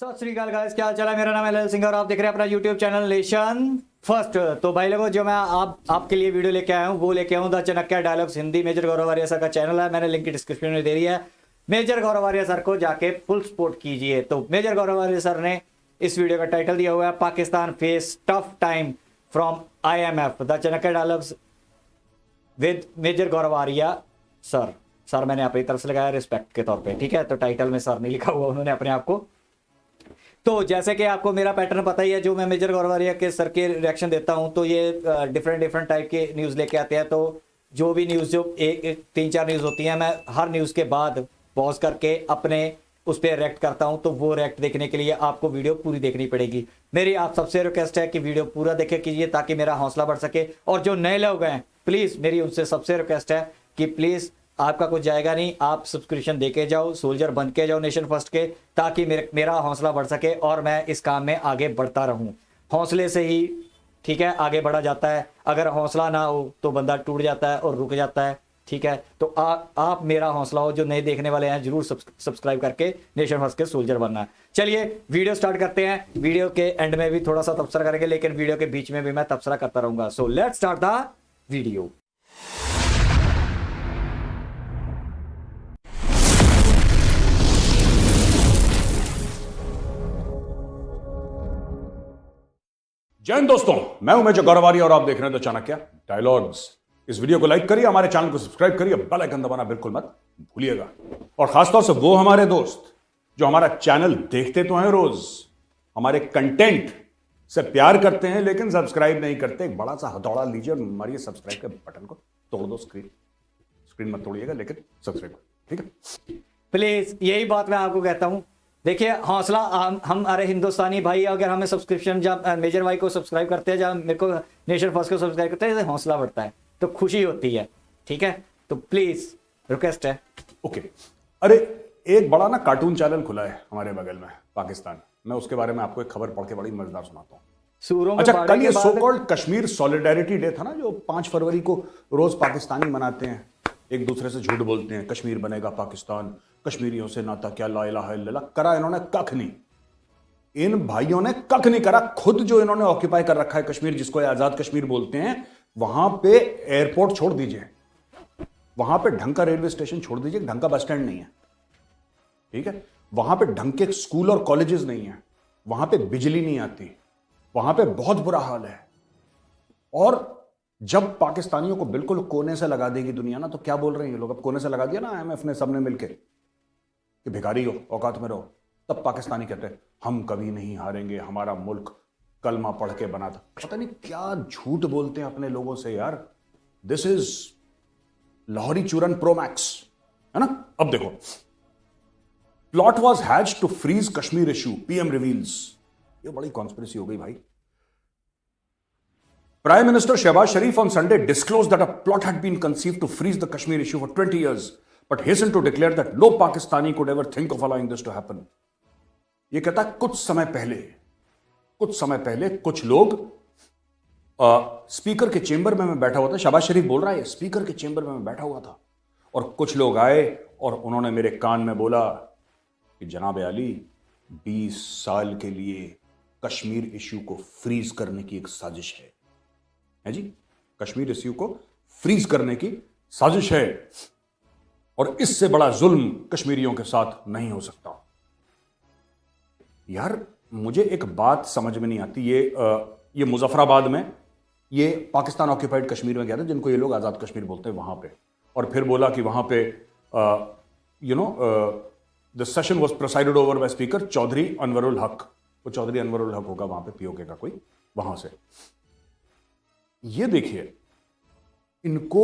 सत श्री अकाल गाइस, क्या हाल चाल है। मेरा नाम है ललित सिंह और आप देख रहे हैं अपना यूट्यूब चैनल नेशन फर्स्ट। तो भाई लोगों, जो मैं आपके लिए वीडियो लेके आया हूँ वो लेके आया हूँ the Chanakya dialogues Hindi. Major Gaurav Arya sir का चैनल है, मैंने लिंक डिस्क्रिप्शन में दे दिया है। मेजर गौरव आर्या सर को जाके फुल सपोर्ट कीजिए। तो मेजर गौरव आर्या सर ने इस वीडियो का टाइटल दिया हुआ है Pakistan face tough time from IMF the Chanakya dialogues with major Gaurav Arya sir. Sir मैंने अपनी तरफ से लगाया रिस्पेक्ट के तौर पे, ठीक है। तो टाइटल में सर नहीं लिखा हुआ उन्होंने अपने आप को। तो जैसे कि आपको मेरा पैटर्न पता ही है, जो मैं मेजर गौरव आर्या के सर के रिएक्शन देता हूं तो ये डिफरेंट टाइप के न्यूज़ लेके आते हैं। तो जो भी न्यूज़ जो एक 3-4 न्यूज़ होती हैं, मैं हर न्यूज़ के बाद पॉज करके अपने उस पर रिएक्ट करता हूं। तो वो रिएक्ट देखने के लिए आपको वीडियो पूरी देखनी पड़ेगी। मेरी आप सबसे रिक्वेस्ट है कि वीडियो पूरा देखे कीजिए ताकि मेरा हौसला बढ़ सके। और जो नए लोग हैं, प्लीज़ मेरी उनसे सबसे रिक्वेस्ट है कि प्लीज़ आपका कुछ जाएगा नहीं, आप सब्सक्रिप्शन देके जाओ, सोल्जर बन के जाओ नेशन फर्स्ट के, ताकि मेरा हौसला बढ़ सके और मैं इस काम में आगे बढ़ता रहूं। हौसले से ही, ठीक है, आगे बढ़ा जाता है। अगर हौसला ना हो तो बंदा टूट जाता है और रुक जाता है, ठीक है। तो आप मेरा हौसला हो, जो नए देखने वाले हैं जरूर सब्सक्राइब करके नेशन फर्स्ट के सोल्जर बनना है। चलिए वीडियो स्टार्ट करते हैं। वीडियो के एंड में भी थोड़ा सा तबसरा करेंगे, लेकिन वीडियो के बीच में भी मैं तबसरा करता रहूंगा। So let's start the video. जय हिंद दोस्तों, मैं हूं मेजर गौरव आर्या और आप देख रहे हैं द चाणक्य डायलॉग्स। इस वीडियो को लाइक करिए, हमारे चैनल को सब्सक्राइब करिए, बेल आइकन दबाना बिल्कुल मत भूलिएगा। और खासतौर से वो हमारे दोस्त जो हमारा चैनल देखते तो हैं रोज, हमारे कंटेंट से प्यार करते हैं लेकिन सब्सक्राइब नहीं करते, एक बड़ा सा हथौड़ा लीजिए और मारिए सब्सक्राइब के बटन को, तोड़ दो। स्क्रीन मत तोड़िएगा लेकिन सब्सक्राइब, ठीक है प्लीज। यही बात मैं आपको कहता हूं। देखिए, हौसला हम अरे हिंदुस्तानी भाई, अगर हमें सब्सक्रिप्शन, जब मेजर भाई को सब्सक्राइब करते हैं, जब मेरे को नेशन फर्स्ट को सब्सक्राइब करते हैं, हौसला बढ़ता है, तो खुशी होती है, ठीक है। तो प्लीज रिक्वेस्ट है। ओके। अरे एक बड़ा ना कार्टून चैनल खुला है हमारे बगल में पाकिस्तान, मैं उसके बारे में आपको एक खबर पढ़ के बड़ी मजेदार सुनाता हूँ। सूरों में अच्छा, कल ये के सो बाद कॉल्ड कश्मीर सॉलिडेरिटी डे था ना, जो 5 फरवरी को रोज पाकिस्तानी मनाते हैं, एक दूसरे से झूठ बोलते हैं, कश्मीर बनेगा पाकिस्तान, कश्मीरियों से नाता क्या, ला इलाहा इल्लल्लाह। करा इन्होंने कख नहीं, इन भाइयों ने कख नहीं करा। खुद जो इन्होंने ऑक्यूपाई कर रखा है कश्मीर, जिसको ये आजाद कश्मीर बोलते हैं, वहां पे एयरपोर्ट छोड़ दीजिए, वहां पे ढंग का रेलवे स्टेशन छोड़ दीजिए, ढंग का बस स्टैंड नहीं है, ठीक है। वहां पे ढंग के स्कूल और कॉलेजेस नहीं है, वहां पे बिजली नहीं आती, वहां पे बहुत बुरा हाल है। और जब पाकिस्तानियों को बिल्कुल कोने से लगा देगी दुनिया ना, तो क्या बोल रहे हैं ये लोग, अब कोने से लगा दिया ना IMF ने, सबने मिलके कि भिखारी हो, औकात में रहो, तब पाकिस्तानी कहते हैं हम कभी नहीं हारेंगे, हमारा मुल्क कलमा पढ़ के बना था। पता नहीं क्या झूठ बोलते हैं अपने लोगों से यार। दिस इज लाहौरी चूरन प्रो मैक्स, है ना। अब देखो, plot was hatched to freeze Kashmir issue, PM reveals. ये बड़ी कॉन्स्पिरेसी हो गई भाई। Prime Minister Shehbaz Sharif on Sunday disclosed that a plot had been conceived to freeze the Kashmir issue for 20 years, but hastened to declare that no Pakistani could ever think of allowing this to happen. ये कहता है कुछ समय पहले कुछ लोग speaker के chamber में मैं बैठा हुआ था, शहबाज शरीफ बोल रहा है, स्पीकर के चेंबर में मैं बैठा हुआ था और कुछ लोग आए और उन्होंने मेरे कान में बोला कि जनाब आली, 20 साल के लिए कश्मीर इश्यू को फ्रीज करने की एक साजिश है जी, कश्मीर इश्यू को फ्रीज करने की साजिश है और इससे बड़ा जुल्म कश्मीरियों के साथ नहीं हो सकता। यार मुझे एक बात समझ में नहीं आती, ये मुजफ्फराबाद में, ये पाकिस्तान ऑक्यूपाइड कश्मीर में गया था, जिनको ये लोग आजाद कश्मीर बोलते हैं, वहां पे, और फिर बोला कि वहां पे the session was presided over by speaker Chaudhary Anwarul Haq. वो चौधरी अनवरुल हक होगा वहां पे POK का कोई, वहां से। ये देखिए, इनको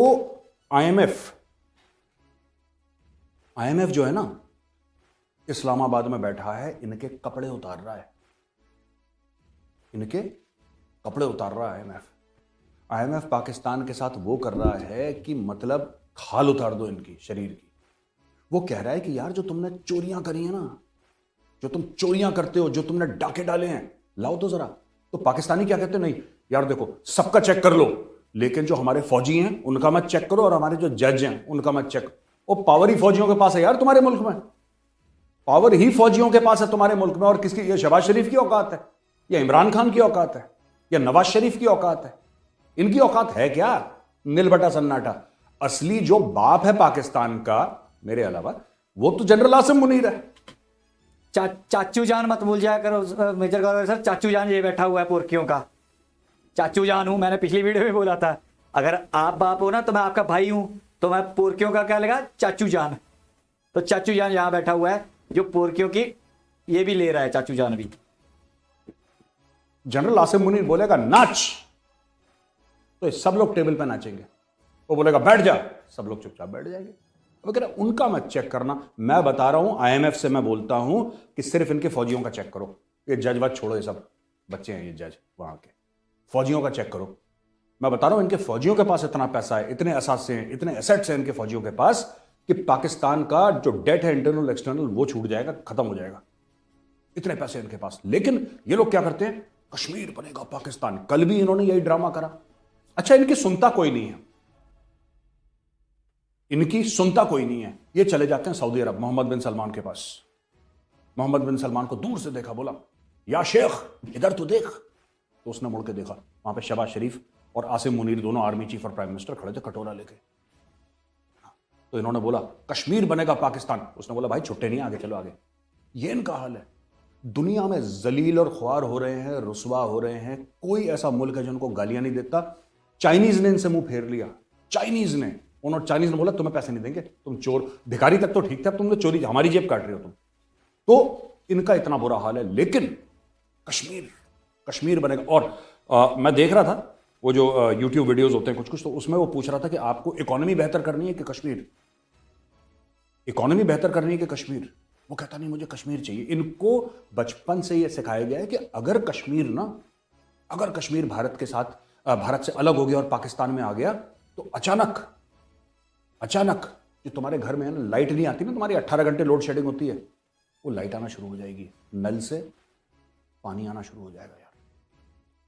IMF जो है ना, इस्लामाबाद में बैठा है, इनके कपड़े उतार रहा है, IMF पाकिस्तान के साथ वो कर रहा है कि मतलब खाल उतार दो इनकी शरीर की। वो कह रहा है कि यार जो तुमने चोरियां करी है ना, जो तुम चोरियां करते हो, जो तुमने डाके डाले हैं, लाओ तो जरा। तो पाकिस्तानी क्या कहते हैं, नहीं यार देखो, सबका चेक कर लो, लेकिन जो हमारे फौजी हैं उनका मत चेक करो और हमारे जो जज हैं उनका मत चेक। वो पावर ही फौजियों के पास है यार तुम्हारे मुल्क में। पावर ही फौजियों के पास है तुम्हारे मुल्क में। और किसकी? ये शहबाज शरीफ की औकात है, या इमरान खान की औकात है, या नवाज शरीफ की औकात है? इनकी औकात है क्या? नील बटा सन्नाटा। असली जो बाप है पाकिस्तान का मेरे अलावा, वो तो जनरल आसिम मुनीर है। चाचू जान मत भूल जाया करो मेजर गौरव सर। चाचू जान ये बैठा हुआ है पुरखियों का, चाचू जान हूं। मैंने पिछली वीडियो में बोला था, अगर आप बाप हो ना तो मैं आपका भाई हूं, तो मैं पुरखियों का क्या लगा? चाचू जान। तो चाचू जान यहां बैठा हुआ है जो पुरखियों की ये भी ले रहा है, चाचू जान भी। जनरल आसिम मुनीर बोलेगा नाच, तो ये सब लोग टेबल पे नाचेंगे। वो बोलेगा बैठ जा, सब लोग चुपचाप बैठ जाएंगे। वगैरह उनका मत चेक करना। मैं बता रहा हूं, आईएमएफ से मैं बोलता हूं कि सिर्फ इनके फौजियों का चेक करो। ये जज वज छोड़ो, ये सब बच्चे हैं ये जज वहां के। फौजियों का चेक करो। मैं बता रहा हूं, इनके फौजियों के पास इतना पैसा है, इतने असासे हैं, इतने एसेट्स हैं इनके फौजियों के पास कि पाकिस्तान का जो डेट है इंटरनल एक्सटर्नल, वो छूट जाएगा, खत्म हो जाएगा। इतने पैसे इनके पास। लेकिन ये लोग क्या करते हैं? कश्मीर बनेगा पाकिस्तान। कल भी इन्होंने यही ड्रामा करा। अच्छा, इनकी सुनता कोई नहीं है, इनकी सुनता कोई नहीं है। ये चले जाते हैं सऊदी अरब, मोहम्मद बिन सलमान के पास। मोहम्मद बिन सलमान को दूर से देखा, बोला या शेख इधर तो देख। तो उसने मुड़ के देखा, वहां पे शहबाज शरीफ और आसिम मुनीर दोनों आर्मी चीफ और प्राइम मिनिस्टर खड़े थे कटोरा लेके। तो इन्होंने बोला कश्मीर बनेगा पाकिस्तान। उसने बोला भाई छुट्टे नहीं, आगे चलो आगे। ये इनका हाल है। दुनिया में जलील और ख्वार हो रहे हैं, रुसवा हो रहे हैं। कोई ऐसा मुल्क है जिनको गालियां नहीं देता। चाइनीज ने इनसे मुंह फेर लिया। चाइनीज ने बोला तुम्हें पैसे नहीं देंगे, तुम चोर। भिखारी तक तो ठीक था, तुम तो चोरी, हमारी जेब काट रहे हो तुम। तो इनका इतना बुरा हाल है। लेकिन कश्मीर बनेगा। और मैं देख रहा था वो जो यूट्यूब वीडियोस होते हैं कुछ कुछ, तो उसमें वो पूछ रहा था कि आपको इकोनॉमी बेहतर करनी है कि कश्मीर, इकोनॉमी बेहतर करनी है कि कश्मीर। वो कहता नहीं मुझे कश्मीर चाहिए। इनको बचपन से ये सिखाया गया है कि अगर कश्मीर भारत के साथ, भारत से अलग हो गया और पाकिस्तान में आ गया, तो अचानक जो तुम्हारे घर में है ना, लाइट नहीं आती ना, तुम्हारी 18 घंटे लोड शेडिंग होती है, वो लाइट आना शुरू हो जाएगी। नल से पानी आना शुरू हो जाएगा यार।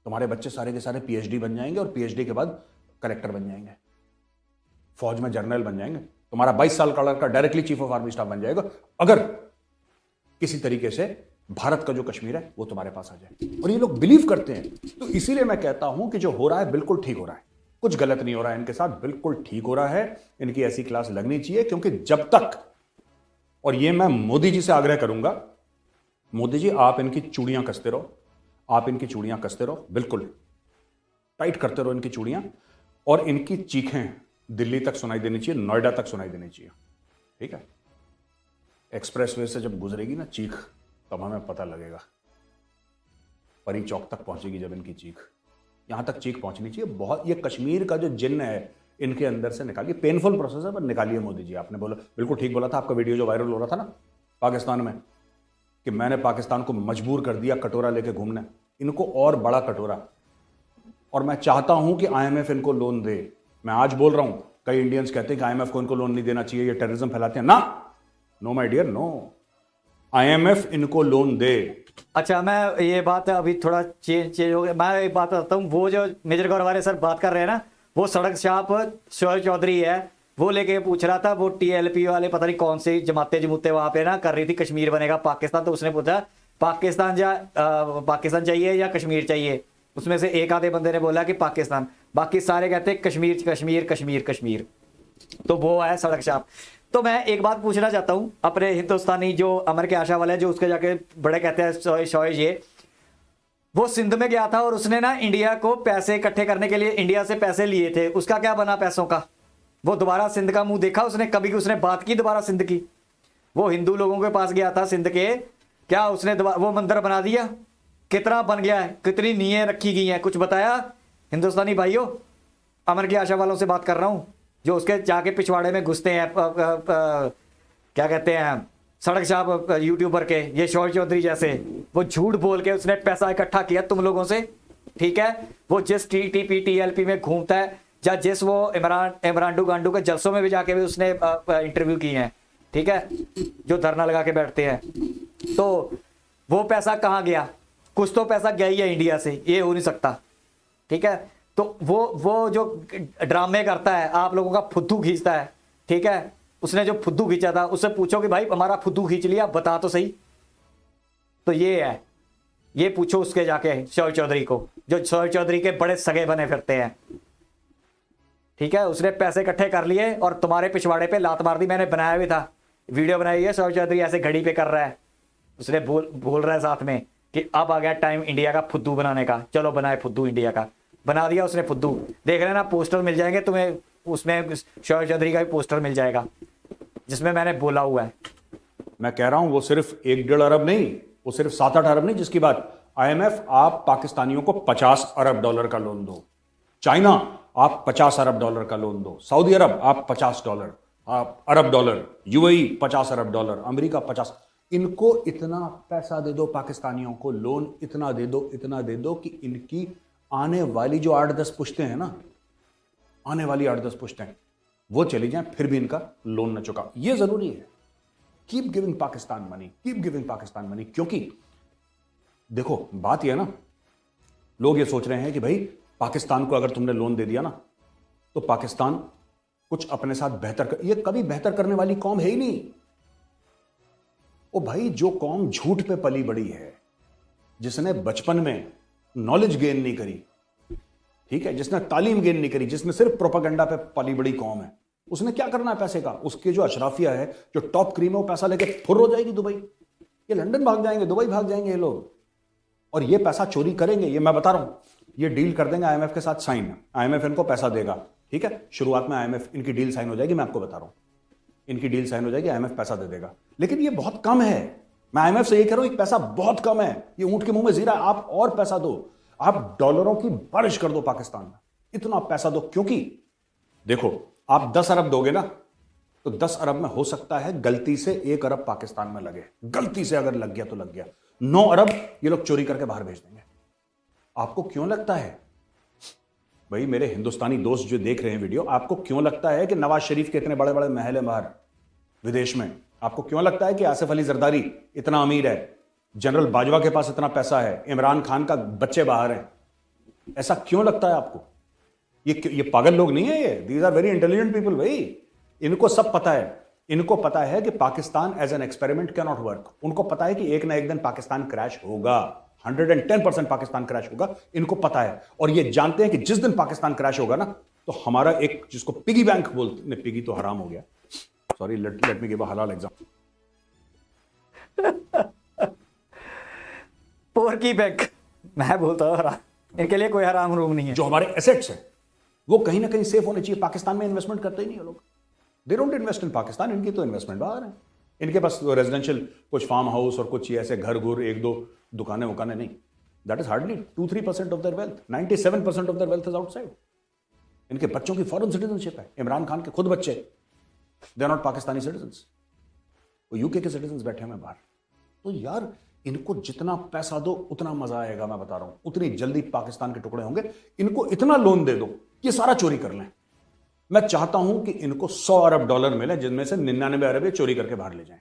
तुम्हारे बच्चे सारे के सारे पीएचडी बन जाएंगे, और पीएचडी के बाद कलेक्टर बन जाएंगे, फौज में जनरल बन जाएंगे। तुम्हारा 22 साल का लड़का directly chief of army staff बन जाएगा, अगर किसी तरीके से भारत का जो कश्मीर है वो तुम्हारे पास आ जाए। और ये लोग बिलीव करते हैं। तो इसीलिए मैं कहता हूं कि जो हो रहा है बिल्कुल ठीक हो रहा है, कुछ गलत नहीं हो रहा है इनके साथ, बिल्कुल ठीक हो रहा है। इनकी ऐसी क्लास लगनी चाहिए, क्योंकि जब तक, और ये मैं मोदी जी से आग्रह करूंगा, मोदी जी आप इनकी चूड़ियां कसते रहो, बिल्कुल टाइट करते रहो इनकी चूड़ियां। और इनकी चीखें दिल्ली तक सुनाई देनी चाहिए, नोएडा तक सुनाई देनी चाहिए। ठीक है, एक्सप्रेसवे से जब गुजरेगी ना चीख, तब हमें पता लगेगा। परी चौक तक पहुंचेगी जब इनकी चीख, यहां तक चीख पहुंचनी चाहिए। बहुत, ये कश्मीर का जो जिन्न है इनके अंदर से निकालिए। पेनफुल प्रोसेस है, पर निकालिए मोदी जी। आपने बोला, बिल्कुल ठीक बोला था। आपका वीडियो जो वायरल हो रहा था ना पाकिस्तान में, कि मैंने पाकिस्तान को मजबूर कर दिया कटोरा लेके घूमने, इनको और बड़ा कटोरा। और मैं चाहता हूं कि आईएमएफ इनको लोन दे। मैं आज बोल रहा हूं, कई इंडियंस कहते हैं कि आईएमएफ को इनको लोन नहीं देना चाहिए, ये टेररिज्म फैलाते हैं। No my dear, no. IMF इनको लोन दे। अच्छा, मैं ये बात अभी थोड़ा चेंज हो गया। मैं एक बात बताता हूँ, वो जो मेजर गौरवारे सर बात कर रहे हैं ना, वो सड़क छाप शोएब चौधरी है, वो लेके पूछ रहा था, वो टीएलपी वाले पता नहीं कौन सी जमाते वहां पे ना कर रही थी कश्मीर बनेगा पाकिस्तान। तो उसने पूछा पाकिस्तान चाहिए या कश्मीर चाहिए। उसमें से एक आधे बंदे ने बोला कि पाकिस्तान, बाकी सारे कहते कश्मीर कश्मीर कश्मीर कश्मीर। तो वो है सड़क छाप। तो मैं एक बात पूछना चाहता हूं अपने हिंदुस्तानी जो अमर के आशा वाले, जो उसके जाके बड़े कहते हैं शोएब, ये वो सिंध में गया था और उसने ना इंडिया को पैसे इकट्ठे करने के लिए इंडिया से पैसे लिए थे। उसका क्या बना पैसों का? वो दोबारा सिंध का मुंह देखा उसने? कभी उसने बात की दोबारा सिंध की? वो हिंदू लोगों के पास गया था सिंध के, क्या उसने वो मंदिर बना दिया? कितना बन गया है? कितनी नींहें रखी गई हैं? कुछ बताया? हिंदुस्तानी भाइयों, अमर की आशा वालों से बात कर रहा हूं, जो उसके जाके पिछवाड़े में घुसते हैं, क्या कहते हैं, सड़क छाप यूट्यूबर के, ये शोएब चौधरी जैसे। वो झूठ बोल के उसने पैसा इकट्ठा किया तुम लोगों से, ठीक है। वो जिस टीटीपी टीएलपी में घूमता है, या जिस वो इमरान गांडू के जलसों में भी जाके भी उसने इंटरव्यू किए हैं, ठीक है, जो धरना लगा के बैठते हैं। तो वो पैसा कहाँ गया? कुछ तो पैसा गया ही है इंडिया से, ये हो नहीं सकता, ठीक है। तो वो जो ड्रामे करता है, आप लोगों का फुद्दू खींचता है, ठीक है, उसने जो फुद्दू खींचा था उससे पूछो कि भाई हमारा फुद्दू खींच लिया, बता तो सही। तो ये है, ये पूछो उसके जाके शौर्य चौधरी को, जो शौर्य चौधरी के बड़े सगे बने फिरते हैं। ठीक है, उसने पैसे इकट्ठे कर लिए और तुम्हारे पिछवाड़े पे लात मार दी। मैंने बनाया भी था, वीडियो बनाई है, शौर्य चौधरी ऐसे घड़ी पे कर रहा है, उसने बोल रहा है साथ में कि अब आ गया टाइम इंडिया का फुद्दू बनाने का, चलो बनाए फुद्दू इंडिया का। बना दिया उसने फुद्दू। देख रहे ना, पोस्टर मिल जाएंगे तुम्हें, उसमें शौर्य चौधरी का भी पोस्टर मिल जाएगा जिसमें मैंने बोला हुआ है। मैं कह रहा हूं वो सिर्फ 1-1.5 अरब नहीं, वो सिर्फ 7-8 अरब नहीं, जिसकी बात आईएमएफ आप पाकिस्तानियों को $50 अरब का लोन दो, चाइना आप $50 अरब का लोन दो, सऊदी अरब आप $50 अरब डॉलर, यूएई $50 अरब, अमेरिका 50। इनको इतना पैसा दे दो, पाकिस्तानियों को लोन इतना दे दो, इतना दे दो कि इनकी आने वाली जो 8-10 पुश्तें हैं ना, आने वाली 8-10 पुश्तें वो चली जाएं, फिर भी इनका लोन न चुका। ये जरूरी है। Keep giving Pakistan money, keep giving Pakistan money. क्योंकि देखो बात यह है ना, लोग ये सोच रहे हैं कि भाई पाकिस्तान को अगर तुमने लोन दे दिया ना तो पाकिस्तान कुछ अपने साथ बेहतर कर, ये कभी बेहतर करने वाली कौम है ही नहीं। ओ भाई, जो कौम झूठ पे पली बड़ी है, जिसने बचपन में नॉलेज गेन नहीं करी, ठीक है, जिसने तालीम गेन नहीं करी, जिसने सिर्फ प्रोपागेंडा पे पली बड़ी कौम है, उसने क्या करना है पैसे का? उसके जो अशराफिया है, जो टॉप क्रीम है, वो पैसा लेके फुर हो जाएगी दुबई। ये लंदन भाग जाएंगे, दुबई भाग जाएंगे ये लोग, और ये पैसा चोरी करेंगे। ये मैं बता रहा हूं, ये डील कर देंगे आईएमएफ के साथ साइन, आईएमएफ इनको पैसा देगा, ठीक है। शुरुआत में आईएमएफ, इनकी डील साइन हो जाएगी, मैं आपको बता रहा हूं, इनकी डील साइन हो जाएगी, आईएमएफ पैसा दे देगा। लेकिन ये बहुत कम है, मैं आईएमएफ से ये कह रहा हूं, पैसा बहुत कम है, ये ऊंट के मुंह में जीरा। आप और पैसा दो, आप डॉलरों की बारिश कर दो पाकिस्तान में, इतना पैसा दो। क्योंकि देखो, आप 10 अरब दोगे ना तो 10 अरब में हो सकता है गलती से 1 अरब पाकिस्तान में लगे, गलती से अगर लग गया तो लग गया। 9 अरब ये लोग चोरी करके बाहर भेज देंगे। आपको क्यों लगता है भाई, मेरे हिंदुस्तानी दोस्त जो देख रहे हैं वीडियो, आपको क्यों लगता है कि नवाज शरीफ के इतने बड़े बड़े महल हैं बाहर विदेश में? आपको क्यों लगता है कि आसिफ अली जरदारी इतना अमीर है, जनरल बाजवा के पास इतना पैसा है, इमरान खान का बच्चे बाहर हैं? ऐसा क्यों लगता है आपको? ये पागल लोग नहीं है, ये these are very intelligent people भाई। इनको सब पता है, इनको पता है कि Pakistan as an experiment can not work. उनको पता है कि एक ना एक दिन पाकिस्तान क्रैश होगा, 110% पाकिस्तान क्रैश होगा, इनको पता है। और ये जानते हैं कि जिस दिन पाकिस्तान क्रैश होगा ना, तो हमारा एक, जिसको पिगी बैंक बोलते हैं, पिगी तो हराम हो गया, sorry, let me give a हलाल एग्जांपल, पोर्की बैंक, मैं बोलता हूं हराम, इनके लिए कोई हराम रूम नहीं है। जो हमारे एसेट्स है वो कहीं ना कहीं सेफ होने चाहिए। पाकिस्तान में इन्वेस्टमेंट करते ही नहीं है लोग, they don't invest in Pakistan. इनकी तो इन्वेस्टमेंट बाहर है, इनके पास रेजिडेंशियल कुछ फार्म हाउस और कुछ ऐसे घर घुर, 1-2 दुकानें वुकानें नहीं। That is hardly 2-3% of their wealth, 97% of their wealth is outside. इनके बच्चों की फॉरेन सिटीजनशिप है, इमरान खान के खुद बच्चे, they are not Pakistani citizens, वो यूके के सिटीजन्स बैठे हैं बाहर। तो यार, इनको जितना पैसा दो उतना मजा आएगा, मैं बता रहा हूं, उतनी जल्दी पाकिस्तान के टुकड़े होंगे। इनको इतना लोन दे दो, ये सारा चोरी कर लें। मैं चाहता हूं कि इनको $100 अरब मिले, जिनमें से 99 अरब ये चोरी करके बाहर ले जाएं।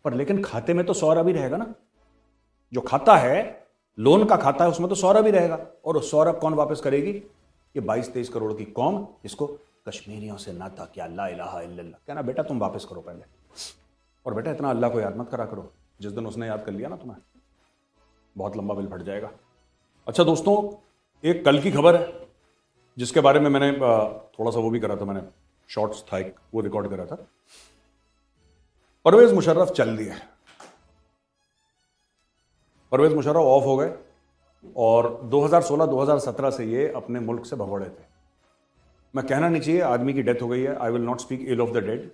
पर लेकिन खाते में तो 100 अरब ही रहेगा ना, जो खाता है, लोन का खाता है, उसमें तो 100 अरब ही रहेगा। और 100 अरब कौन वापस करेगी? ये 22-23 करोड़ की कौम, जिसको कश्मीरियों से नाता क्या, ला इलाहा इल्लल्लाह। कहना बेटा तुम वापस करो पहले, और बेटा इतना अल्लाह को याद मत करा करो, जिस दिन उसने याद कर लिया ना तुम्हें, बहुत लंबा बिल फट जाएगा। अच्छा दोस्तों, एक कल की खबर है जिसके बारे में मैंने थोड़ा सा वो भी करा था, मैंने शॉर्ट्स था एक, वो रिकॉर्ड करा था। परवेज मुशर्रफ चल दिए, परवेज मुशर्रफ ऑफ हो गए, और 2016-2017 से ये अपने मुल्क से भगोड़े थे। मैं कहना नहीं चाहिए, आदमी की डेथ हो गई है, I will not speak ill of the dead.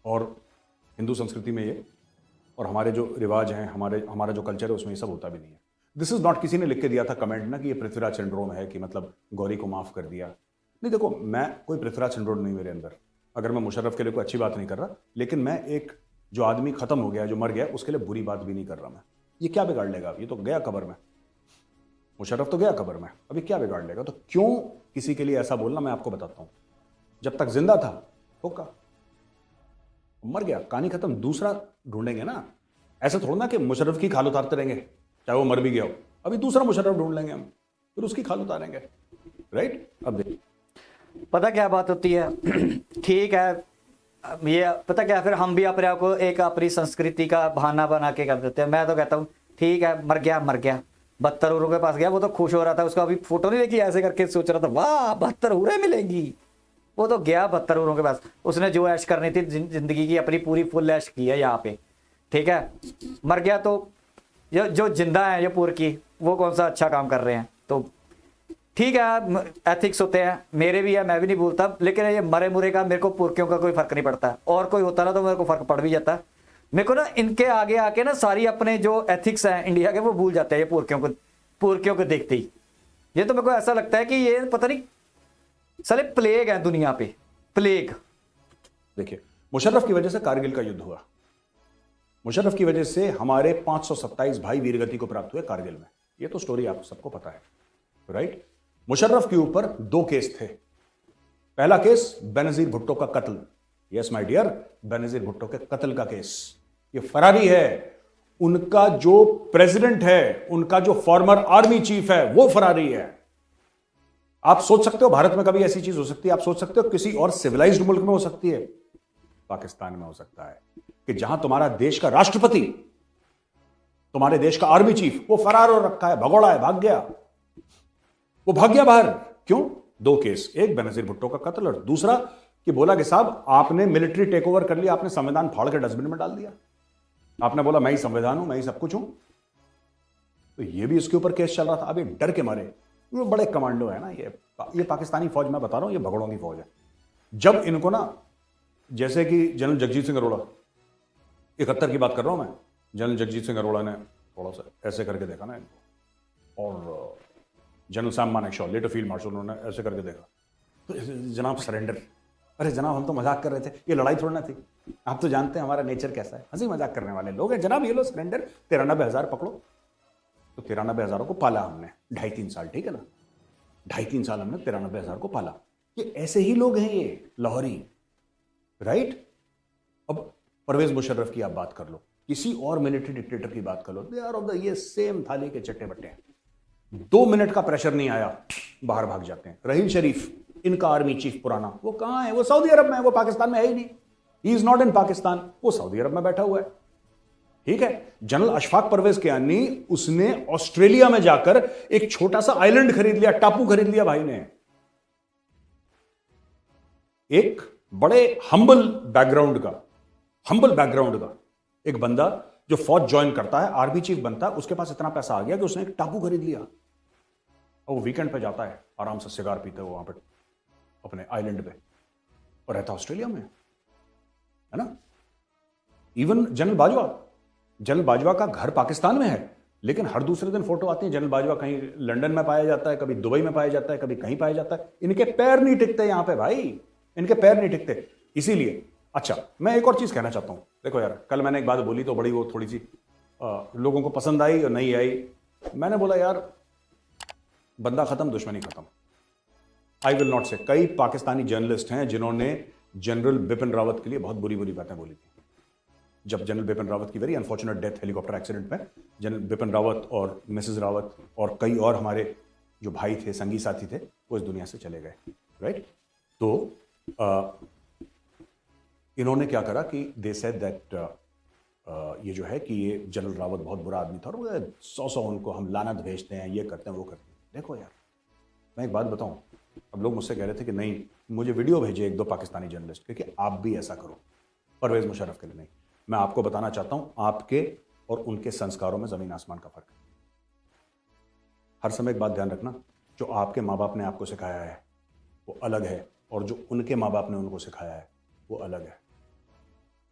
और हिंदू संस्कृति में ये, और हमारे जो रिवाज हैं, हमारा जो कल्चर है, उसमें ये सब होता भी नहीं है। दिस इज नॉट, किसी ने लिख के दिया था कमेंट ना कि ये पृथ्वीराज सिंड्रोम है, कि मतलब गौरी को माफ कर दिया। नहीं, देखो, मैं कोई पृथ्वीराज सिंड्रोम नहीं मेरे अंदर, अगर मैं मुशर्रफ के लिए कोई अच्छी बात नहीं कर रहा, लेकिन मैं एक जो आदमी खत्म हो गया, जो मर गया, उसके लिए बुरी बात भी नहीं कर रहा मैं। ये क्या बिगाड़ लेगा? ये तो गया कब्र में, मुशर्रफ तो गया कब्र में, अभी क्या बिगाड़ लेगा? तो क्यों किसी के लिए ऐसा बोलना? मैं आपको बताता हूं, जब तक जिंदा था होगा, मर गया, कहानी खत्म, दूसरा ढूंढेंगे ना। ऐसा थोड़ा ना कि मुशर्रफ की खाल उतारते रहेंगे चाहे वो मर भी गया हो, अभी दूसरा मुशर्रफ ढूंढ लेंगे हम, फिर उसकी खाल उतारेंगे, राइट? अब देखिए, पता क्या बात होती है, ठीक है, ये पता क्या, फिर हम भी अपने आप को एक अपनी संस्कृति का बहाना बना के कर देते हैं। मैं तो कहता हूँ ठीक है, मर गया मर गया, 72 हुरों के पास गया, वो तो खुश हो रहा था, उसका अभी फोटो नहीं देखी, ऐसे करके सोच रहा था वाह 72 हुरें मिलेंगी। वो तो गया 72 हुरों के पास, उसने जो ऐश करनी थी जिंदगी की अपनी पूरी फुल ऐश की है यहाँ पे, ठीक है, मर गया। तो जो जिंदा है ये पूर की, वो कौन सा अच्छा काम कर रहे हैं। तो ठीक है, एथिक्स होते हैं, मेरे भी है, मैं भी नहीं भूलता, लेकिन ये मरे मुरे का मेरे को पुरखियों का कोई फर्क नहीं पड़ता। और कोई होता ना तो मेरे को फर्क पड़ भी जाता। मेरे को ना इनके आगे आके ना सारी अपने जो एथिक्स हैं इंडिया के वो भूल जाते हैं ये पुरखियों को देखते ही। ये तो मेरे को ऐसा लगता है कि ये पता नहीं साले प्लेग है दुनिया पे, प्लेग। देखिए, मुशर्रफ की वजह से कारगिल का युद्ध हुआ, मुशर्रफ की वजह से हमारे 527 भाई वीरगति को प्राप्त हुए कारगिल में। ये तो स्टोरी आप सबको पता है, राइट। मुशर्रफ के ऊपर 2 केस थे। पहला केस बेनजीर भुट्टो का कत्ल, yes my dear, Benazir Bhutto के कत्ल का केस। ये फरारी है, उनका जो प्रेसिडेंट है, उनका जो फॉर्मर आर्मी चीफ है, वो फरारी है। आप सोच सकते हो भारत में कभी ऐसी चीज हो सकती है? आप सोच सकते हो किसी और सिविलाइज्ड मुल्क में हो सकती है? पाकिस्तान में हो सकता है कि जहां तुम्हारा देश का राष्ट्रपति, तुम्हारे देश का आर्मी चीफ, वो फरार हो रखा है, भगोड़ा है, भाग गया, वो भाग गया बाहर। क्यों? 2 केस, एक बेनजीर भुट्टो का कत्ल और दूसरा कि बोला कि साहब आपने मिलिट्री टेक ओवर कर लिया, आपने संविधान फाड़ के डस्टबिन में डाल दिया, आपने बोला मैं ही संविधान हूं, मैं ही सब कुछ हूं। तो ये भी इसके ऊपर केस चल रहा था। अभी डर के मारे, ये बड़े कमांडो है ना, ये पाकिस्तानी फौज, मैं बता रहा हूं, ये भगड़ों की फौज है। जब इनको ना, जैसे कि जनरल जगजीत सिंह अरोड़ा, 71 की बात कर रहा हूं मैं, जनरल जगजीत सिंह अरोड़ा ने थोड़ा सा ऐसे करके देखा ना इनको, और general Sam Manekshaw later field marshal, उन्होंने ऐसे करके देखा, तो जनाब सरेंडर। अरे जनाब हम तो मजाक कर रहे थे, ये लड़ाई थोड़ी ना थी, आप तो जानते हैं हमारा नेचर कैसा है, हंसी मजाक करने वाले लोग हैं जनाब, ये लो सरेंडर, 93,000 पकड़ो। तो 93,000 को पाला हमने 2.5-3 साल, ठीक है ना, 2.5-3 साल हमने 93,000 को पाला। ये ऐसे ही लोग हैं ये लाहौरी, राइट। अब परवेज मुशर्रफ की आप बात कर लो, किसी और मिलिट्री डिक्टेटर की बात कर लो, दे आर ऑफ द ये सेम थाली के चट्टे बट्टे हैं। 2 मिनट का प्रेशर नहीं आया, बाहर भाग जाते हैं। रहील शरीफ, इनका आर्मी चीफ पुराना, वो कहां है? वो सऊदी अरब में है, वो पाकिस्तान में है ही नहीं। He is not in Pakistan, वो सऊदी अरब में बैठा हुआ है, ठीक है। जनरल अशफाक परवेज कियानी, उसने ऑस्ट्रेलिया में जाकर एक छोटा सा आइलैंड खरीद लिया, टापू खरीद लिया भाई ने। एक बड़े हम्बल बैकग्राउंड का एक बंदा जो फौज ज्वाइन करता है, आर्मी चीफ बनता है, उसके पास इतना पैसा आ गया कि उसने एक टापू खरीद लिया और वो वीकेंड पे जाता है, आराम से सिगार पीते हुए वहां पे अपने आइलैंड पे, और रहता ऑस्ट्रेलिया में, है ना। इवन जनरल बाजवा का घर पाकिस्तान में है, लेकिन हर दूसरे दिन फोटो आती है जनरल बाजवा कहीं लंदन में पाया जाता है, कभी दुबई में पाया जाता है, कभी कहीं पाया जाता है। इनके पैर नहीं टिकते यहां पे भाई, इनके पैर नहीं टिकते। इसीलिए अच्छा, मैं एक और चीज कहना चाहता हूं। देखो यार, कल मैंने एक बात बोली तो बड़ी वो थोड़ी सी लोगों को पसंद आई और नहीं आई। मैंने बोला यार, बंदा खत्म दुश्मनी खत्म। आई विल नॉट से, कई पाकिस्तानी जर्नलिस्ट हैं जिन्होंने जनरल बिपिन रावत के लिए बहुत बुरी बुरी बातें बोली थी। जब जनरल बिपिन रावत की very unfortunate death helicopter accident में, जनरल बिपिन रावत और मिसेस रावत और कई और हमारे जो भाई थे, संगी साथी थे, वो इस दुनिया से चले गए, राइट। तो इन्होंने क्या करा कि दे सेड दैट ये जो है कि ये जनरल रावत बहुत बुरा आदमी था और 100 उनको हम लानत भेजते हैं, ये करते हैं वो करते हैं। देखो यार, मैं एक बात बताऊं, अब लोग मुझसे कह रहे थे कि नहीं मुझे वीडियो भेजे 1-2 पाकिस्तानी जर्नलिस्ट क्योंकि आप भी ऐसा करो, परवेज मुशर्रफ के लिए नहीं। मैं आपको बताना चाहता हूं, आपके और उनके संस्कारों में जमीन आसमान का फर्क है। हर समय एक बात ध्यान रखना, जो आपके माँ बाप ने आपको सिखाया है वो अलग है, और जो उनके माँ बाप ने उनको सिखाया है वो अलग है।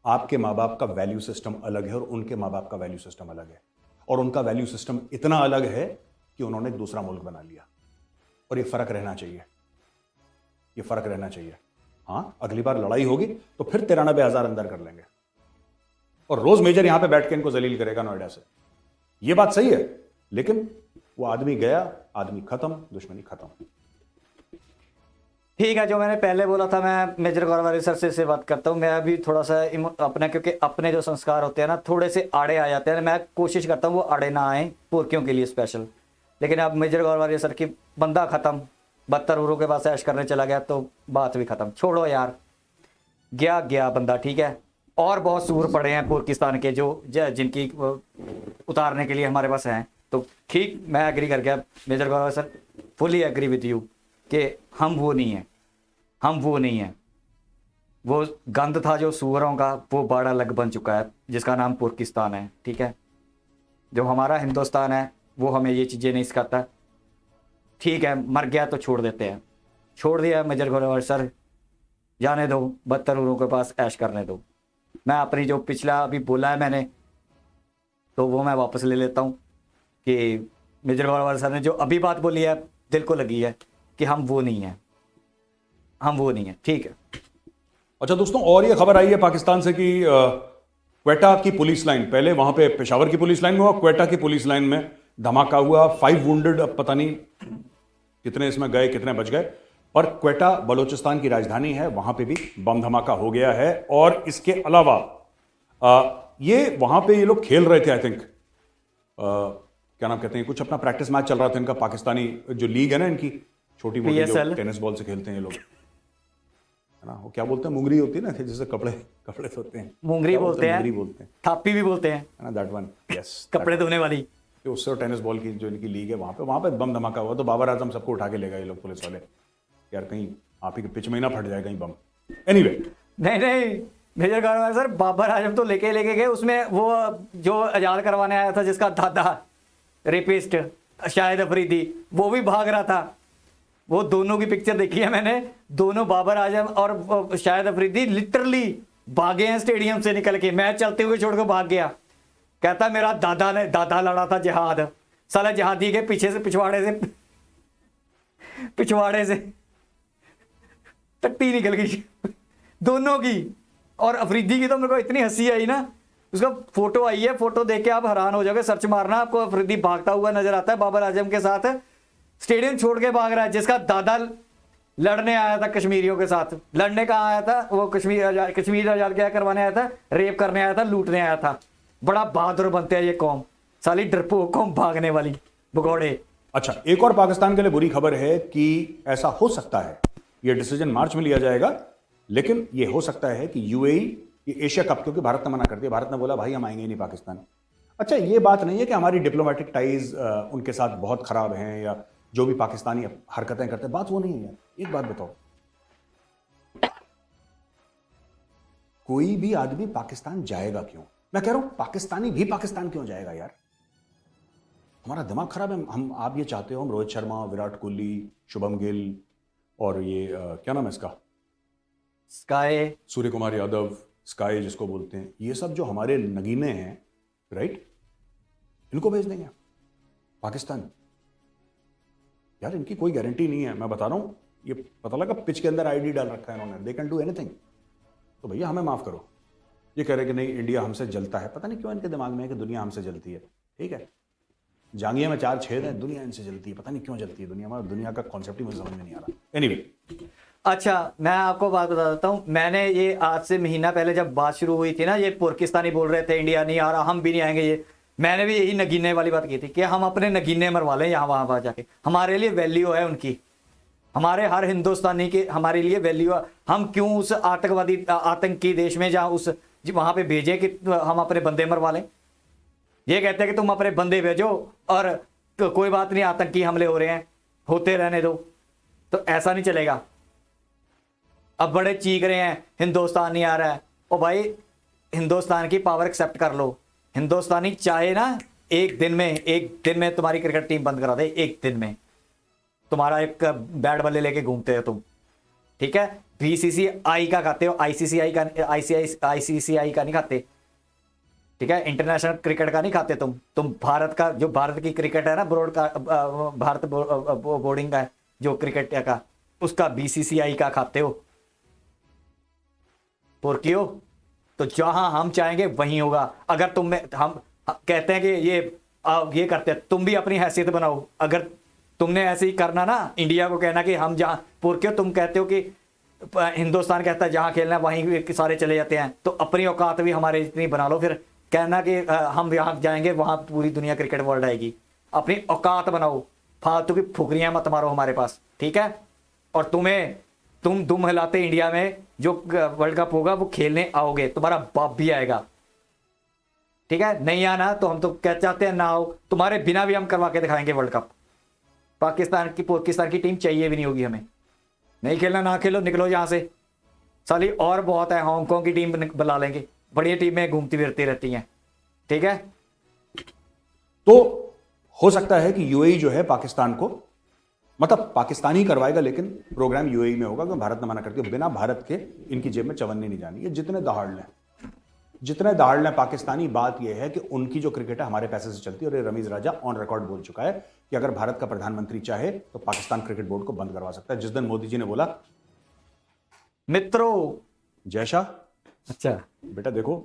आपके माँ बाप का वैल्यू सिस्टम अलग है और उनके माँ बाप का वैल्यू सिस्टम अलग है, और उनका वैल्यू सिस्टम इतना अलग है कि उन्होंने एक दूसरा मुल्क बना लिया, और ये फर्क रहना चाहिए, ये फर्क रहना चाहिए। हाँ, अगली बार लड़ाई होगी तो फिर 93,000 अंदर कर लेंगे, और रोज मेजर यहां पे बैठ के इनको जलील करेगा नोएडा से। ये बात सही है, लेकिन वो आदमी गया, आदमी खत्म, दुश्मनी खत्म। ठीक है, जो मैंने पहले बोला था, मैं मेजर गौरव सर से बात करता हूँ। मैं अभी थोड़ा सा अपने, क्योंकि अपने जो संस्कार होते हैं ना थोड़े से आड़े आ जाते हैं, मैं कोशिश करता हूँ वो आड़े ना आए पुरखियों के लिए स्पेशल। लेकिन अब मेजर गौरव सर की बंदा खत्म, 72 हुरों के पास ऐश करने चला गया तो बात भी खत्म, छोड़ो यार। गया गया बंदा, ठीक है। और बहुत सूर पड़े हैं पाकिस्तान के जो जिनकी उतारने के लिए हमारे पास हैं। तो ठीक, मैं एग्री कर गया major Gaurav sir, fully agree with you कि हम वो नहीं हैं, हम वो नहीं हैं। वो गंद था जो सूअरों का, वो बाड़ा अलग बन चुका है जिसका नाम पाकिस्तान है, ठीक है। जो हमारा हिंदुस्तान है वो हमें ये चीज़ें नहीं सिखाता। ठीक है, मर गया तो छोड़ देते हैं, छोड़ दिया मेजर गौरव सर, जाने दो, बदतरूरों के पास ऐश करने दो। मैं अपनी जो पिछला अभी बोला है मैंने, तो वो मैं वापस ले लेता हूँ कि मेजर गौरव सर ने जो अभी बात बोली है दिल को लगी है कि हम वो नहीं हैं, हम वो नहीं हैं, ठीक है। अच्छा दोस्तों, और ये खबर आई है पाकिस्तान से कि क्वेटा की पुलिस लाइन, पहले वहां पे पेशावर की पुलिस लाइन में हुआ, क्वेटा की पुलिस लाइन में धमाका हुआ, 5 वुंडेड, अब पता नहीं कितने इसमें गए कितने बच गए। और क्वेटा बलूचिस्तान की राजधानी है, वहां पे भी बम धमाका हो गया है। और इसके अलावा ये वहां पे ये लोग खेल रहे थे, आई थिंक क्या नाम कहते हैं, कुछ अपना प्रैक्टिस मैच चल रहा था इनका, पाकिस्तानी जो लीग है ना इनकी, छोटी मोटी जो टेनिस बॉल से खेलते हैं ये लोग, है ना, वो क्या बोलते हैं, मुंगरी होती है ना जिससे कपड़े कपड़े धोते हैं, मुंगरी बोलते हैं, मुंगरी बोलते हैं, थापी भी बोलते हैं, है ना, दैट वन, यस, कपड़े धोने वाली। तो उससे टेनिस बॉल की जो इनकी लीग है, वहां पे बम धमाका हुआ। तो बाबर आजम सबको उठा के ले गए ये लोग पुलिस वाले, यार कहीं आप ही के पिच में ना फट जाए कहीं बम। एनीवे, नहीं मेजर गौरव सर, बाबर आजम तो लेके गए, उसमें वो जो आजाद करवाने आया था जिसका दादा रेपिस्ट शाहिद अफरीदी, वो भी भाग रहा था। वो दोनों की पिक्चर देखी है मैंने, दोनों बाबर आजम और शाहिद अफरीदी लिटरली भागे हैं स्टेडियम से निकल के, मैच चलते हुए छोड़ के भाग गया। कहता मेरा दादा लड़ा था जिहाद, साला जिहादी के पीछे से पिछवाड़े से टट्टी निकल गई दोनों की। और अफरीदी की तो मेरे को इतनी हंसी आई ना, उसका फोटो आई है, फोटो देख के आप हैरान हो जाओगे, सर्च मारना, आपको अफरीदी भागता हुआ नजर आता है बाबर आजम के साथ, स्टेडियम छोड़ के भाग रहा है, जिसका दादा लड़ने आया था कश्मीरियों के साथ। लड़ने का आया था वो, कश्मीर आजाद क्या करवाने आया था, रेप करने आया था, लूटने आया था। बड़ा बहादुर बनते हैं ये कौम, साली डरपोक कौम, भागने वाली भगौड़े। अच्छा, एक और पाकिस्तान के लिए बुरी खबर है कि ऐसा हो सकता है, ये डिसीजन मार्च में लिया जाएगा, लेकिन ये हो सकता है कि यूएई, ये एशिया कप, क्योंकि भारत ने मना कर दिया, भारत ने बोला भाई हम आएंगे नहीं पाकिस्तान। अच्छा, ये बात नहीं है कि हमारी डिप्लोमेटिक टाइज उनके साथ बहुत खराब हैं या जो भी पाकिस्तानी हरकतें करते हैं, बात वो नहीं है यार। एक बात बताओ, कोई भी आदमी पाकिस्तान जाएगा क्यों? मैं कह रहा हूं पाकिस्तानी भी पाकिस्तान क्यों जाएगा यार? हमारा दिमाग खराब है। हम, आप ये चाहते हो हम रोहित शर्मा, विराट कोहली, शुभम गिल और ये क्या नाम है इसका, स्काई, सूर्य कुमार यादव, स्काई जिसको बोलते हैं, ये सब जो हमारे नगीने हैं, राइट, इनको भेज देंगे पाकिस्तान? यार इनकी कोई गारंटी नहीं है, मैं बता रहा हूं, ये पता लगा पिच के अंदर आईडी डाल रखा है इन्होंने, दे कैन डू एनीथिंग। तो भैया हमें माफ करो, ये कह रहे कि नहीं इंडिया हमसे जलता है, पता नहीं क्यों इनके दिमाग में है कि दुनिया हमसे जलती है। ठीक है, जांघिया में 4 छेद हैं, दुनिया इनसे जलती है, पता नहीं क्यों जलती है दुनिया में, दुनिया का कॉन्सेप्ट ही मुझे समझ में नहीं आ रहा। एनीवे, अच्छा मैं आपको बात बता देता हूँ, मैंने ये आज से महीना पहले जब बात शुरू हुई थी ना, ये पाकिस्तानी बोल रहे थे इंडिया नहीं आ रहा, हम भी नहीं आएंगे, ये मैंने भी यही नगीने वाली बात की थी कि हम अपने नगीने मरवा लें यहाँ वहाँ जाके, हमारे लिए वैल्यू है उनकी, हमारे हर हिंदुस्तानी के हमारे लिए वैल्यू है। हम क्यों उस आतंकी देश में जहाँ उस वहाँ पे भेजे कि हम अपने बंदे मरवा लें? ये कहते हैं कि तुम अपने बंदे भेजो और कोई बात नहीं, आतंकी हमले हो रहे हैं, होते रहने दो, तो ऐसा नहीं चलेगा। अब बड़े चीख रहे हैं हिंदुस्तान नहीं आ रहा है, ओ भाई हिंदुस्तान की पावर एक्सेप्ट कर लो। हिंदुस्तानी चाहे ना एक दिन में तुम्हारी क्रिकेट टीम बंद करा दे, एक दिन में तुम्हारा एक बैट बल्ले लेके घूमते हो तुम, ठीक है, बीसीसीआई का खाते हो, आईसीसीआई का, आईसीसीआई का नहीं खाते, ठीक है, इंटरनेशनल क्रिकेट का नहीं खाते तुम भारत का, जो भारत की क्रिकेट है ना, भारत बोर्डिंग का है जो क्रिकेट का, उसका बीसीसीआई का खाते हो। पुरकियो, तो जहां हम चाहेंगे वहीं होगा। अगर तुम में हम कहते हैं कि ये करते हैं, तुम भी अपनी हैसियत बनाओ। अगर तुमने ऐसे ही करना ना, इंडिया को कहना कि हम जहां, पुरकियो तुम कहते हो कि हिंदुस्तान कहता है जहां खेलना है वहीं सारे चले जाते हैं, तो अपनी औकात भी हमारे इतनी बना लो, फिर कहना कि हम यहाँ जाएंगे वहां पूरी दुनिया क्रिकेट वर्ल्ड आएगी। अपनी औकात बनाओ, फालतू की फुकरियां मत मारो हमारे पास, ठीक है। और तुम्हें तुम दुम हिलाते इंडिया में जो वर्ल्ड कप होगा वो खेलने आओगे, तुम्हारा बाप भी आएगा, ठीक है। नहीं आना तो हम तो कह चाहते हैं ना आओ, तुम्हारे बिना भी हम करवा के दिखाएंगे वर्ल्ड कप। पाकिस्तान की टीम चाहिए भी नहीं होगी हमें। नहीं खेलना ना खेलो, निकलो यहां से साली। और बहुत है, हांगकांग की टीम बुला लेंगे, बढ़िया टीमें घूमती फिरती रहती हैं, ठीक है। तो हो सकता है कि यूएई जो है पाकिस्तान को, मतलब पाकिस्तान ही करवाएगा, लेकिन प्रोग्राम यूएई में होगा क्योंकि भारत ने मना कर दिया। बिना भारत के इनकी जेब में चवन्नी नहीं जानी। ये जितने दहाड़ लें पाकिस्तानी, बात यह है कि उनकी जो क्रिकेट है हमारे पैसे से चलती है। और ये रमीज राजा ऑन रिकॉर्ड बोल चुका है कि अगर भारत का प्रधानमंत्री चाहे तो पाकिस्तान क्रिकेट बोर्ड को बंद करवा सकता है। जिस दिन मोदी जी ने बोला मित्रों, जैसा, अच्छा बेटा देखो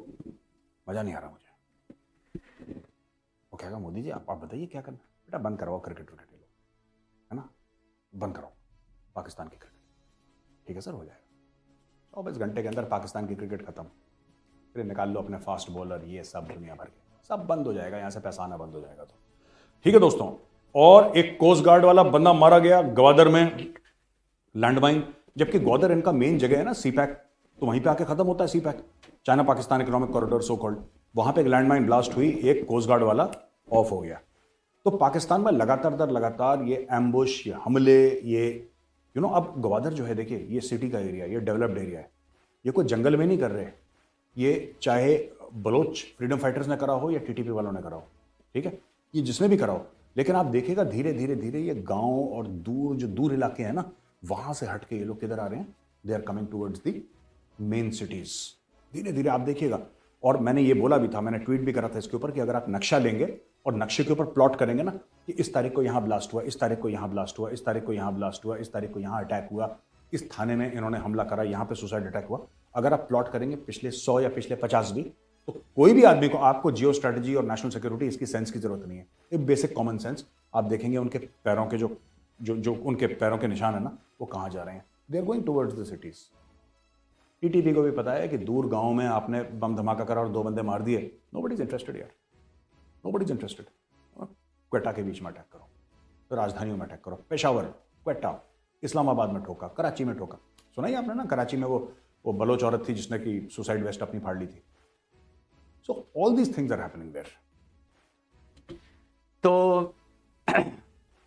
मजा नहीं आ रहा मुझे, वो कहेगा मोदी जी आप बताइए क्या करना, बेटा बंद करवाओ क्रिकेट ये लोग, है ना, बंद कराओ पाकिस्तान की क्रिकेट। ठीक है सर, हो जाएगा। 24 घंटे के अंदर पाकिस्तान की क्रिकेट खत्म। फिर निकाल लो अपने फास्ट बॉलर, ये सब दुनिया भर के, सब बंद हो जाएगा, यहां से पैसा आना बंद हो जाएगा। तो ठीक है दोस्तों, और एक कोस्ट गार्ड वाला बंदा मारा गया ग्वादर में, लैंडमाइन। जबकि ग्वादर इनका मेन जगह है ना, सीपैक, तो वहीं पे आके खत्म होता है CPEC, China Pakistan economic corridor so called. वहां पे एक लैंडमाइन ब्लास्ट हुई, एक कोस्ट गार्ड वाला ऑफ हो गया। तो पाकिस्तान में लगातार ये एम्बुश, ये हमले, ये अब ग्वादर जो है, देखिए ये सिटी का एरिया, ये डेवलप्ड एरिया है, ये कोई जंगल में नहीं कर रहे। ये चाहे बलोच फ्रीडम फाइटर्स ने करा हो या टीटीपी वालों ने करा हो, ठीक है, ये जिसने भी करा हो। लेकिन आप देखिएगा धीरे धीरे ये गांव और दूर इलाके हैं ना, वहां से हट के ये लोग किधर आ रहे हैं, they are coming towards the main cities. धीरे धीरे आप देखिएगा। और मैंने ये बोला भी था, मैंने ट्वीट भी करा था इसके ऊपर, कि अगर आप नक्शा लेंगे और नक्शे के ऊपर प्लॉट करेंगे ना, कि इस तारीख को यहां ब्लास्ट हुआ, इस तारीख को यहां ब्लास्ट हुआ, इस तारीख को यहां ब्लास्ट हुआ, इस तारीख को यहां अटैक हुआ, इस थाने में इन्होंने हमला करा, यहां पे सुसाइड अटैक हुआ। अगर आप प्लॉट करेंगे पिछले 100 या पिछले 50 भी, तो कोई भी आदमी को, आपको जियो स्ट्रेटजी और नेशनल सिक्योरिटी इसकी सेंस की जरूरत नहीं है। एक बेसिक कॉमन सेंस, आप देखेंगे उनके पैरों के जो उनके पैरों के निशान है ना, वो कहां जा रहे हैं, they are going towards the cities. TTP को भी पता है कि दूर गांव में आपने बम धमाका करा और 2 बंदे मार दिए, नोबडी इज इंटरेस्टेड यार, नोबडी इज इंटरेस्टेड। क्वेटा के बीच में अटैक करो, तो राजधानियों में अटैक करो, पेशावर, क्वेटा, इस्लामाबाद में ठोका, कराची में ठोका। सुना ही आपने ना, कराची में वो बलोच औरत थी जिसने की सुसाइड वेस्ट अपनी फाड़ ली थी। So all these things are happening there. तो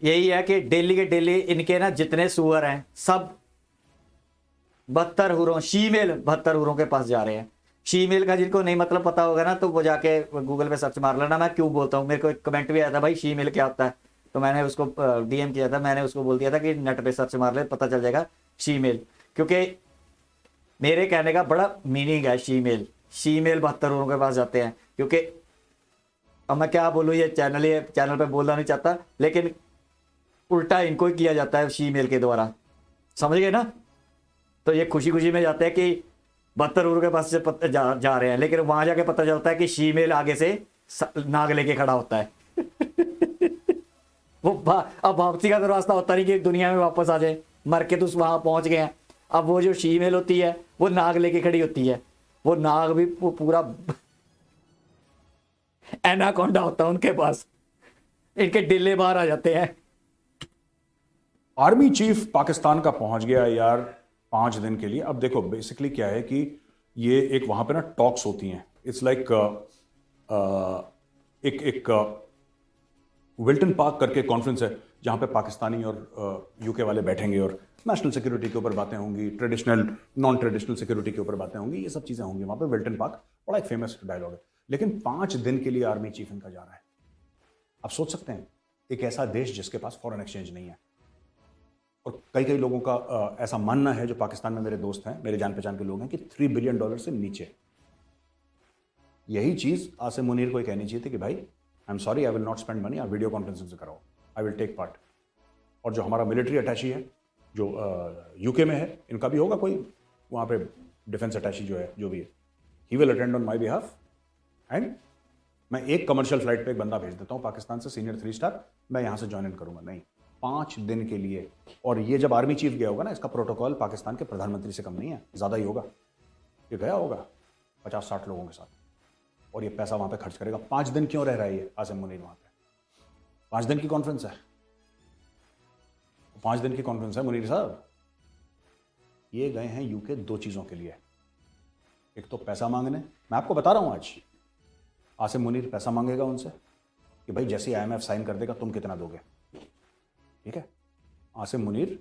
यही है कि डेली के डेली इनके ना जितने सुअर हैं सब 72 हुरों, शीमेल 72 हुरों के पास जा रहे हैं। शीमेल का जिनको नहीं मतलब पता होगा ना, तो वो जाके गूगल पे सर्च मार लेना। मैं क्यों बोलता हूँ, मेरे को एक कमेंट भी आया था भाई शीमेल क्या होता है, तो मैंने उसको डीएम किया था, मैंने उसको बोल दिया था कि नेट पे सर्च मार ले, पता चल जाएगा शीमेल। क्योंकि मेरे कहने का बड़ा मीनिंग है शीमेल 72 हुरों के पास जाते हैं। क्योंकि अब मैं क्या बोलूँ, ये चैनल पे बोलना नहीं चाहता, लेकिन उल्टा इनको ही किया जाता है शीमेल के द्वारा, समझ गए ना। तो ये खुशी खुशी में जाते हैं कि 72 हुरों के पास से जा रहे हैं, लेकिन वहां जाके पता चलता है कि शीमेल आगे से नाग लेके खड़ा होता है। वो अब वापसी का तो रास्ता होता नहीं कि दुनिया में वापस आ जाए, मर के तो वहां पहुंच गए हैं। अब वो जो शीमेल होती है वो नाग लेके खड़ी होती है, वो नाग भी वो पूरा एनाकोंडा होता है उनके पास, इनके डिल्ले बाहर आ जाते हैं। आर्मी चीफ पाकिस्तान का पहुंच गया यार 5 दिन के लिए। अब देखो बेसिकली क्या है कि ये एक वहां पे ना टॉक्स होती हैं, इट्स लाइक एक विल्टन पार्क करके कॉन्फ्रेंस है जहां पे पाकिस्तानी और यूके वाले बैठेंगे और नेशनल सिक्योरिटी के ऊपर बातें होंगी, ट्रेडिशनल नॉन ट्रेडिशनल सिक्योरिटी के ऊपर बातें होंगी, ये सब चीजें होंगी वहां पे। विल्टन पार्क बड़ा एक फेमस डायलॉग है। लेकिन 5 दिन के लिए आर्मी चीफ इनका जा रहा है। आप सोच सकते हैं, एक ऐसा देश जिसके पास फॉरेन एक्सचेंज नहीं है। और कई लोगों का ऐसा मानना है, जो पाकिस्तान में मेरे दोस्त हैं, मेरे जान पहचान के लोग हैं, कि $3 बिलियन से नीचे। यही चीज आसिम मुनीर को कहनी चाहिए थी कि भाई I am sorry, I will not spend money, आप वीडियो कॉन्फ्रेंसिंग से कराओ, आई विल टेक पार्ट। और जो हमारा मिलिट्री अटैची है जो यूके में है, इनका भी होगा कोई वहां पे डिफेंस अटैची जो है, जो भी है, he will attend on my behalf. And मैं एक कमर्शियल फ्लाइट पे एक बंदा भेज देता हूं पाकिस्तान से, सीनियर 3 स्टार, मैं यहां से ज्वाइन इन करूंगा। नहीं, 5 दिन के लिए। और ये जब आर्मी चीफ गया होगा ना, इसका प्रोटोकॉल पाकिस्तान के प्रधानमंत्री से कम नहीं है, ज्यादा ही होगा। ये गया होगा 50-60 लोगों के साथ, और ये पैसा वहां पे खर्च करेगा। 5 दिन क्यों रह रहा है ये आसिम मुनीर वहां पे? 5 दिन की कॉन्फ्रेंस है, 5 दिन की कॉन्फ्रेंस है मुनीर साहब। ये गए हैं यूके 2 चीज़ों के लिए। एक तो पैसा मांगने, मैं आपको बता रहा हूँ आज आसिम मुनीर पैसा मांगेगा उनसे कि भाई जैसे IMF साइन कर देगा तुम कितना दोगे, ठीक है। आसिम मुनीर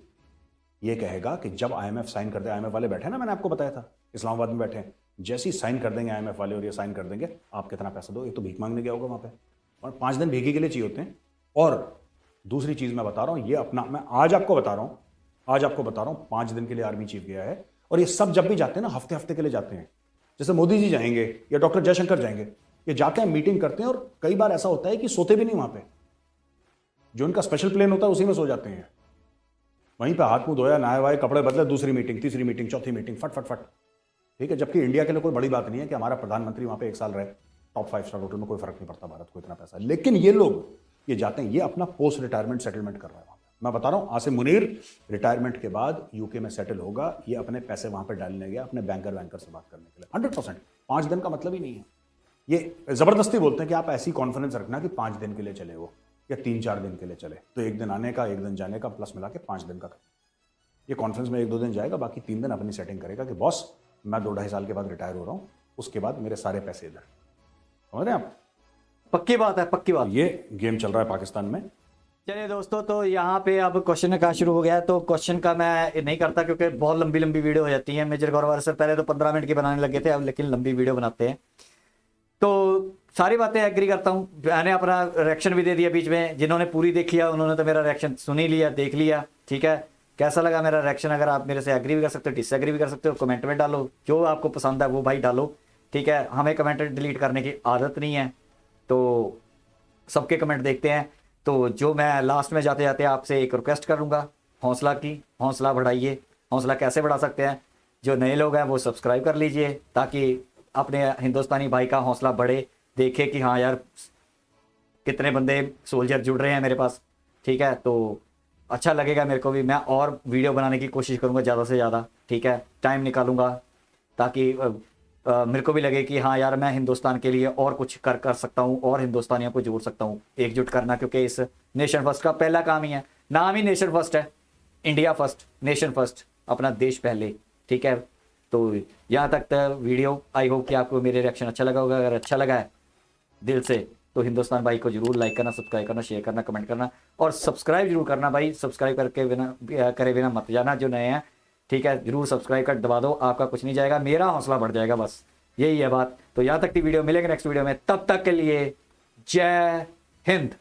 ये कहेगा कि जब IMF साइन कर दे, IMF वाले बैठे ना, मैंने आपको बताया था इस्लामाबाद में बैठे हैं, जैसे ही साइन कर देंगे IMF वाले और ये साइन कर देंगे, आप कितना पैसा दो। ये तो भीख मांगने गया होगा वहाँ पे, और 5 दिन भीखे के लिए चाहिए होते हैं। और दूसरी चीज़ मैं बता रहा हूँ, ये अपना, मैं आज आपको बता रहा हूँ 5 दिन के लिए आर्मी चीफ गया है। और ये सब जब भी जाते हैं ना, हफ्ते हफ्ते के लिए जाते हैं। जैसे मोदी जी जाएंगे या डॉक्टर जयशंकर जाएंगे, ये जाते हैं, मीटिंग करते हैं, और कई बार ऐसा होता है कि सोते भी नहीं वहाँ पे। जो उनका स्पेशल प्लेन होता है उसी में सो जाते हैं। वहीं पे हाथ मुंह धोया, नहाए वाए, कपड़े बदले, दूसरी मीटिंग, तीसरी मीटिंग, चौथी मीटिंग, फट फट फट, ठीक है। जबकि इंडिया के लिए कोई बड़ी बात नहीं है कि हमारा प्रधानमंत्री वहाँ पे 1 साल रहे, टॉप 5 स्टार होटल में, कोई फर्क नहीं पड़ता भारत को इतना पैसा। लेकिन ये लोग ये जाते हैं, ये अपना पोस्ट रिटायरमेंट सेटलमेंट कर रहे हैं। मैं बता रहा हूँ आसिम मुनीर रिटायरमेंट के बाद यूके में सेटल होगा। ये अपने पैसे वहाँ पे डालने गया, अपने बैंकर से बात करने के लिए 100%। 5 दिन का मतलब ही नहीं है। ये जबरदस्ती बोलते हैं कि आप ऐसी कॉन्फिडेंस रखना कि 5 दिन के लिए चले वो, या 3-4 दिन के लिए चले, तो 1 दिन आने का, 1 दिन जाने का, प्लस मिला के 5 दिन का। ये कॉन्फ्रेंस में 1-2 दिन जाएगा, बाकी 3 दिन अपनी सेटिंग करेगा कि बॉस मैं 2-2.5 साल के बाद रिटायर हो रहा हूँ, उसके बाद मेरे सारे पैसे इधर। समझ रहे हैं आप? पक्की बात है, पक्की बात। ये गेम चल रहा है पाकिस्तान में। चलिए दोस्तों, तो यहाँ पे अब क्वेश्चन का शुरू हो गया है। तो क्वेश्चन का मैं नहीं करता क्योंकि बहुत लंबी लंबी वीडियो हो जाती है। मेजर गौरव सर पहले तो 15 मिनट की बनाने लगे थे, अब लेकिन लंबी वीडियो बनाते हैं। तो सारी बातें एग्री करता हूँ। मैंने अपना रिएक्शन भी दे दिया बीच में। जिन्होंने पूरी देख लिया उन्होंने तो मेरा रिएक्शन सुन ही लिया, देख लिया, ठीक है। कैसा लगा मेरा रिएक्शन? अगर आप मेरे से एग्री भी कर सकते हो, डिसएग्री भी कर सकते हो, कमेंट में डालो। जो आपको पसंद है वो भाई डालो, ठीक है। हमें कमेंट डिलीट करने की आदत नहीं है, तो सबके कमेंट देखते हैं। तो जो मैं लास्ट में जाते जाते आपसे एक रिक्वेस्ट करूँगा, हौसला बढ़ाइए। हौसला कैसे बढ़ा सकते हैं? जो नए लोग हैं वो सब्सक्राइब कर लीजिए, ताकि अपने हिंदुस्तानी भाई का हौसला बढ़े, देखे कि हाँ यार कितने बंदे सोल्जर जुड़ रहे हैं मेरे पास, ठीक है। तो अच्छा लगेगा मेरे को भी। मैं और वीडियो बनाने की कोशिश करूँगा ज़्यादा से ज़्यादा, ठीक है। टाइम निकालूंगा ताकि मेरे को भी लगे कि हाँ यार मैं हिंदुस्तान के लिए और कुछ कर सकता हूँ, और हिंदुस्तानियों को जोड़ सकता हूँ, एकजुट करना। क्योंकि इस नेशन फर्स्ट का पहला काम ही है, नाम ही नेशन फर्स्ट है। इंडिया फर्स्ट, नेशन फर्स्ट, अपना देश पहले, ठीक है। तो यहाँ तक वीडियो, आई होप कि आपको मेरे रिएक्शन अच्छा लगा होगा। अगर अच्छा लगा है दिल से तो हिंदुस्तान भाई को जरूर लाइक करना, सब्सक्राइब करना, शेयर करना, कमेंट करना, और सब्सक्राइब जरूर करना भाई। सब्सक्राइब करे बिना मत जाना जो नए हैं, ठीक है। जरूर सब्सक्राइब कर दबा दो, आपका कुछ नहीं जाएगा, मेरा हौसला बढ़ जाएगा, बस यही है बात। तो यहाँ तक की वीडियो, मिलेंगे नेक्स्ट वीडियो में, तब तक के लिए जय हिंद।